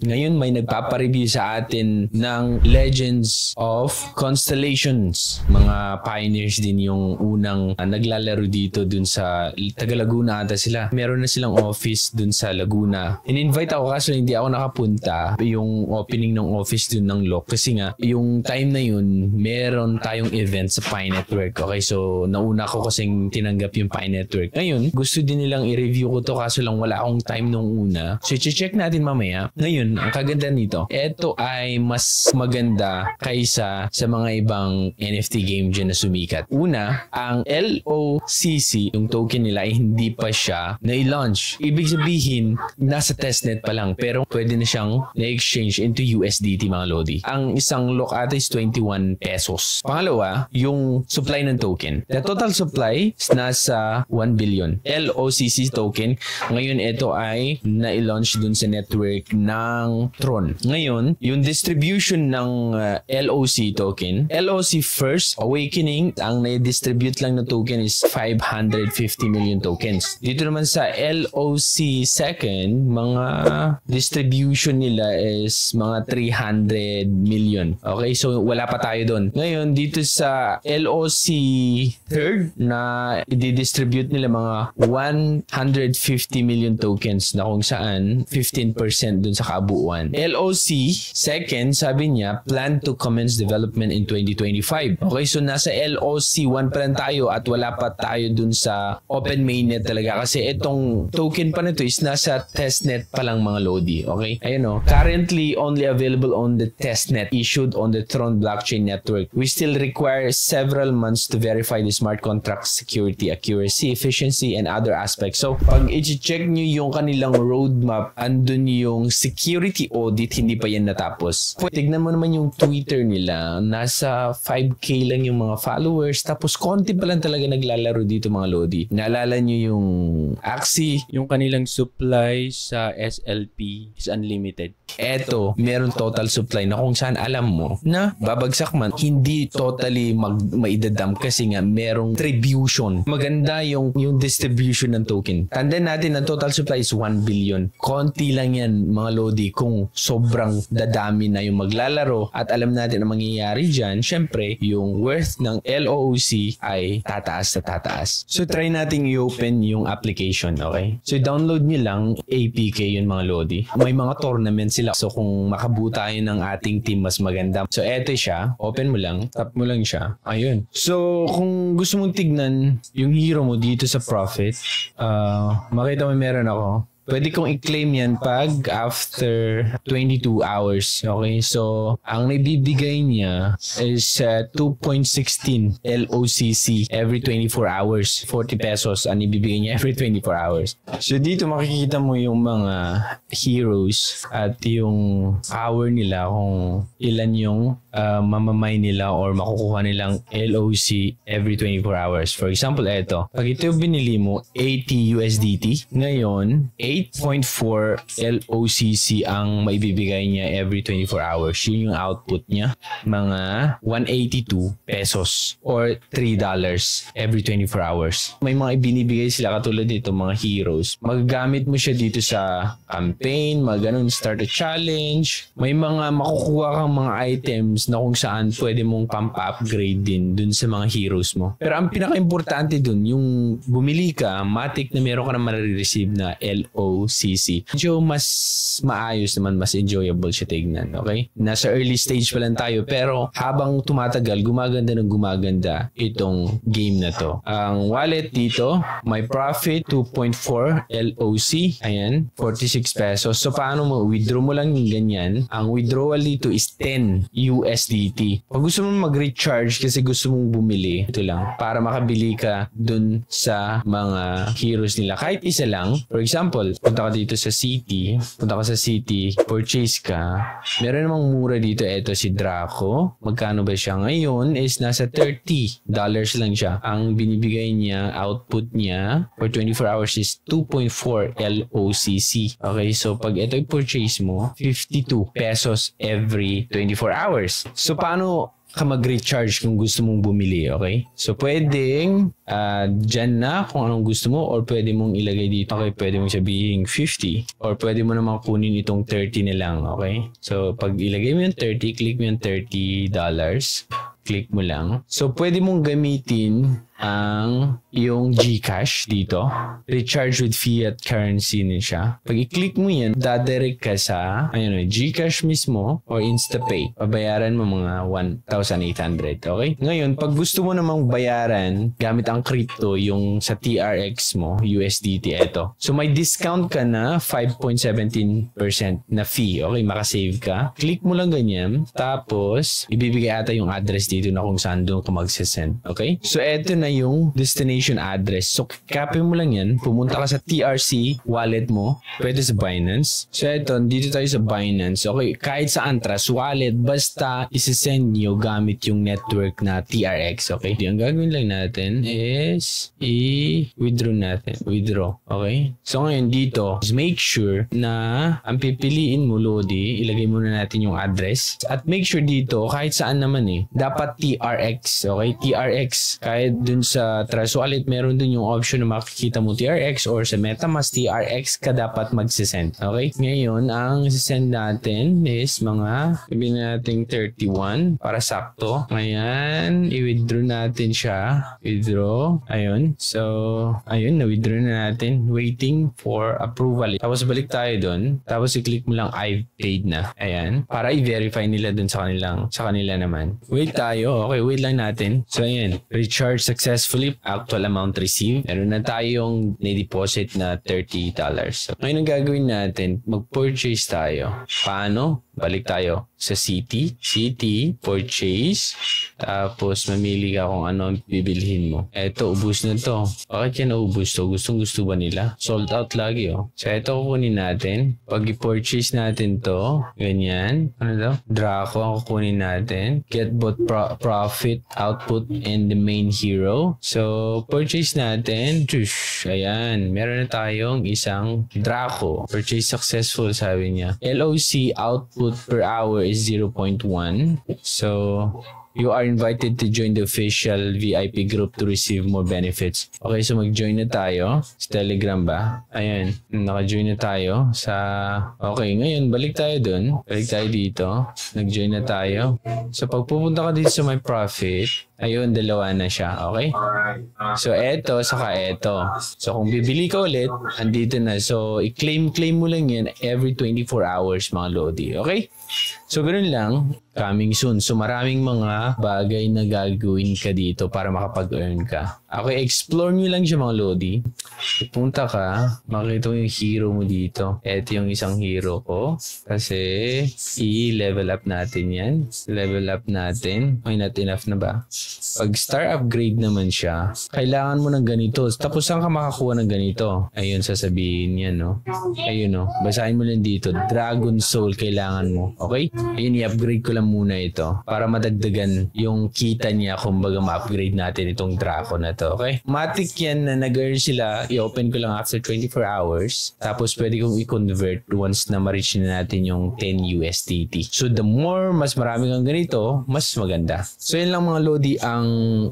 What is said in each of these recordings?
Ngayon may nagpapareview sa atin ng Legends of Constellations. Mga pioneers din yung unang naglalaro dito dun sa taga Laguna ata sila. Meron na silang office dun sa Laguna. In-invite ako kaso hindi ako nakapunta yung opening ng office dun ng Lock kasi nga yung time na yun meron tayong event sa Pi Network. Okay, so nauna ko kasing tinanggap yung Pi Network. Ngayon gusto din nilang i-review ko to kaso lang wala akong time nung una. So check natin mamaya. Ngayon ang kaganda nito, ito ay mas maganda kaysa sa mga ibang NFT game dyan na sumikat. Una, ang LOCC, yung token nila ay hindi pa siya na-launch. Ibig sabihin, nasa testnet pa lang pero pwede na siyang na-exchange into USDT mga Lodi. Ang isang lock ata is 21 pesos. Pangalawa, yung supply ng token. The total supply is nasa 1 billion. LOCC token, ngayon ito ay na-launch dun sa network ng Tron. Ngayon, yung distribution ng LOC token, LOC First Awakening, ang na-distribute lang na token is 550 million tokens. Dito naman sa LOC Second, mga distribution nila is mga 300 million. Okay, so wala pa tayo doon. Ngayon, dito sa LOC Third, na i-distribute nila mga 150 million tokens na kung saan 15% dun sa kabuuan. LOC Second, sabi niya, plan to commence development in 2025. Okay, so nasa LOC 1 pa lang tayo at wala pa tayo dun sa open mainnet talaga kasi itong token pa nito is nasa testnet pa lang mga Lodi. Okay, ayun o. Currently only available on the testnet issued on the Tron blockchain network. We still require several months to verify the smart contract security, accuracy, efficiency, and other aspects. So, pag i-check nyo yung kanilang roadmap, andun yung security audit, hindi pa yan natapos. Tignan mo naman yung Twitter nila, nasa 5K lang yung mga followers, tapos konti pa lang talaga naglalaro dito mga Lodi. Naalala nyo yung Axie, yung kanilang supply sa SLP is unlimited. Eto, meron total supply na kung saan alam mo na babagsak man, hindi totally maidadam kasi nga merong distribution. Maganda yung distribution ng token. Tandaan natin ang total supply is 1 billion. Konti lang yan mga Lodi kung sobrang dadami na yung maglalaro at alam natin ang mangyayari dyan. Syempre, yung worth ng LOC ay tataas na tataas. So, try nating i-open yung application, okay? So, download nyo lang APK yun mga Lodi. May mga tournament sila. So, kung makabuo tayo ng ating team, mas maganda. So, eto siya. Open mo lang. Tap mo lang siya. Ayun. So, kung gusto mong tignan yung hero mo dito sa Profit, makita mo meron ako. Pwede kong i-claim yan pag after 22 hours. Okay? So, ang nabibigay niya is 2.16 LOCC every 24 hours. 40 pesos ang ibibigay niya every 24 hours. So, dito makikita mo yung mga heroes at yung power nila kung ilan yung mamamay nila or makukuha nilang LOC every 24 hours. For example, ito. Pag ito yung binili mo, 80 USDT. Ngayon, 8.4 LOCC ang maibibigay niya every 24 hours. Yun yung output niya. Mga 182 pesos or $3 every 24 hours. May mga ibinibigay sila katulad dito, mga heroes. Magagamit mo siya dito sa campaign, ganun, start a challenge. May mga makukuha kang mga items na kung saan pwede mong pampa-upgrade din dun sa mga heroes mo. Pero ang pinaka-importante dun, yung bumili ka, matik na meron ka na marireceive na LOCC. Medyo mas maayos naman, mas enjoyable siya tignan, okay? Nasa early stage pa lang tayo pero habang tumatagal, gumaganda ng gumaganda itong game na to. Ang wallet dito, may profit 2.4 LOC. Ayan, 46 pesos. So paano mo? Withdraw mo lang yung ganyan. Ang withdrawal dito is 10 USDT. Pag gusto mo mag-recharge kasi gusto mong bumili, ito lang, para makabili ka dun sa mga heroes nila. Kahit isa lang. For example, punta ka dito sa city, purchase ka. Meron namang mura dito. Ito si Draco. Magkano ba siya? Ngayon is nasa $30 lang siya. Ang binibigay niya, output niya for 24 hours is 2.4 LOCC. Okay, so pag ito i-purchase mo, 52 pesos every 24 hours. So paano ka mag-recharge kung gusto mong bumili, okay? So, pwedeng dyan na kung anong gusto mo or pwede mong ilagay dito. Okay, pwede mong sabihin 50 or pwede mo naman kunin itong 30 na lang, okay? So, pag ilagay mo yung 30, click mo yung $30. Click mo lang. So, pwede mong gamitin ang yung GCash dito. Recharge with fiat currency na siya. Pag i-click mo yan, dadirect ka sa GCash mismo or InstaPay. Pabayaran mo mga 1,800. Okay? Ngayon, pag gusto mo namang bayaran gamit ang crypto, yung sa TRX mo, USDT, eto. So, may discount ka na 5.17% na fee. Okay? Makasave ka. Click mo lang ganyan. Tapos, ibibigay ata yung address dito na kung saan doon ka magsasend. Okay? So, eto na yung destination address. So, copy mo lang yan. Pumunta ka sa TRC wallet mo. Pwede sa Binance. So, eto, dito tayo sa Binance. Okay, kahit sa Trust Wallet, basta isisend nyo gamit yung network na TRX. Okay? Ang gagawin lang natin is i-withdraw natin. Withdraw. Okay? So, ngayon dito, make sure na ang pipiliin mo, Lodi, ilagay muna natin yung address. At make sure dito, kahit saan naman dapat TRX. Okay? TRX. Kahit dun sa Trust Wallet, meron dun yung option na makikita mo TRX or sa MetaMask TRX ka dapat magsisend. Okay? Ngayon, ang send natin is mga sabihin natin 31 para sakto. Ngayon, i-withdraw natin siya. Withdraw. Ayun. So, ayun, na-withdraw na natin. Waiting for approval. Tapos balik tayo dun. Tapos i-click mo lang I paid na. Ayan. Para i-verify nila dun sa kanila naman. Wait tayo. Okay, wait lang natin. So, ayan. Recharge successfully, actual amount received. Meron na tayong na-deposit na $30. So, ngayon ang gagawin natin, mag-purchase tayo. Paano? Balik tayo sa City, purchase, tapos mamili ka kung ano ang bibilhin mo. Eto, ubus na to. Bakit yan naubos to? Gustong-gusto ba nila? Sold out lagi, oh. So, eto kukunin natin. Pag i-purchase natin to, ganyan. Ano daw? Draco ang kukunin natin. Get both profit, output, and the main hero. So, purchase natin. Tsush, ayan. Meron na tayong isang Draco. Purchase successful, sabi niya. LOC output per hour is 0.1. So, you are invited to join the official VIP group to receive more benefits. Okay, so mag-join na tayo sa Telegram ba? Ayan, naka-join na tayo sa... Okay, ngayon, balik tayo dun. Balik tayo dito. Nag-join na tayo. So, pag pupunta ka dito sa my profit, ayun, dalawa na siya. Okay? So, eto, saka eto. So, kung bibili ka ulit, andito na. So, i-claim mo lang yan every 24 hours, mga Lodi. Okay? So, ganoon lang. Coming soon. So, maraming mga bagay na gagawin ka dito para makapag-earn ka. Okay, explore nyo lang siya, mga Lodi. Punta ka, makikita mo yung hero mo dito. Eto yung isang hero ko. Kasi, i-level up natin yan. Level up natin. Okay, not enough na ba? Pag star upgrade naman siya, kailangan mo ng ganito. Tapos saan ka makakuha ng ganito? Ayun, sasabihin yan, no? Ayun, no? Basahin mo lang dito. Dragon Soul kailangan mo. Okay? Ayun, i-upgrade ko lang muna ito para madagdagan yung kita niya kung baga ma-upgrade natin itong Draco na to. Okay? Matic yan na nag-earn sila. I-open ko lang after 24 hours. Tapos pwede kong i-convert once na ma-reach na natin yung 10 USDT. So the more mas marami kang ganito, mas maganda. So yun lang, mga Lodi, ang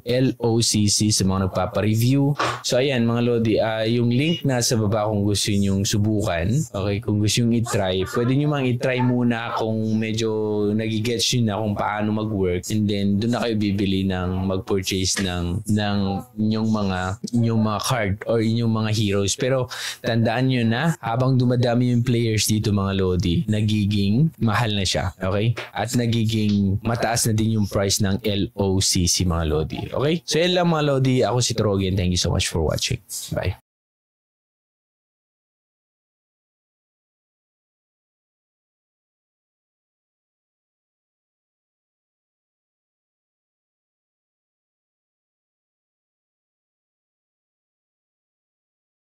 LOCC sa mga nagpapa-review. So ayan, mga Lodi, yung link nasa baba kung gusto nyong subukan. Okay, kung gusto nyong i-try, pwede nyo mang i-try muna kung medyo nagigets nyo na kung paano mag-work, and then doon na kayo bibili ng mag-purchase ng inyong mga card or inyong mga heroes. Pero tandaan nyo na habang dumadami yung players dito, mga Lodi, nagiging mahal na siya. Okay? At nagiging mataas na din yung price ng LOCC, mga Lodi. Okay? So yan lang, mga Lodi. Ako si Trogen. Thank you so much for watching. Bye.